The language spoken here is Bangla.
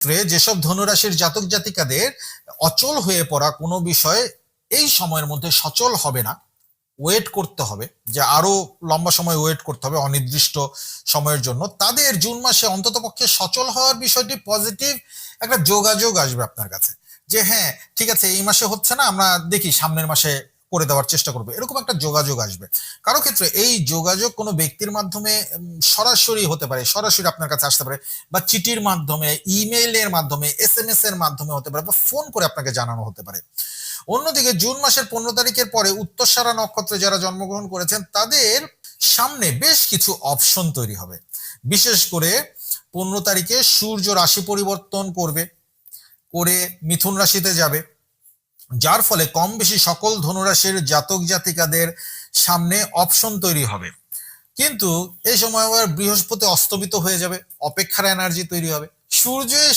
ক্ষেত্রে যেসব ধনুরাশির জাতক জাতিকাদের অচল হয়ে পড়া কোনো বিষয় এই সময়ের মধ্যে সচল হবে না, ওয়েট করতে হবে, যে আরো লম্বা সময় ওয়েট করতে হবে অনির্দিষ্ট সময়ের জন্য, তাদের জুন মাসে অন্ততপক্ষে সচল হওয়ার বিষয়টি পজিটিভ একটা যোগাযোগ আসবে আপনার কাছে, যে হ্যাঁ ঠিক আছে এই মাসে হচ্ছে না, আমরা দেখি সামনের মাসে করে দেওয়ার চেষ্টা করবো, এরকম একটা যোগাযোগ আসবে। কারো ক্ষেত্রে এই যোগাযোগ কোনো ব্যক্তির মাধ্যমে সরাসরি হতে পারে, সরাসরি আপনার কাছে আসতে পারে, বা চিঠির মাধ্যমে, ইমেইলের মাধ্যমে, SMS এর মাধ্যমে হতে পারে, বা ফোন করে আপনাকে জানানো হতে পারে। অন্যদিকে জুন মাসের 15 তারিখের পরে উত্তরসারা নক্ষত্রে যারা জন্মগ্রহণ করেছেন তাদের সামনে বেশ কিছু অপশন তৈরি হবে। বিশেষ করে 15 তারিখে সূর্য রাশি পরিবর্তন করবে, করে মিথুন রাশিতে যাবে, যার ফলে কম বেশি সকল ধনুরাশির জাতক জাতিকাদের সামনে অপশন তৈরি হবে। কিন্তু এই সময় আবার বৃহস্পতি অস্তমিত হয়ে যাবে, অপেক্ষার এনার্জি তৈরি হবে, সূর্য এসে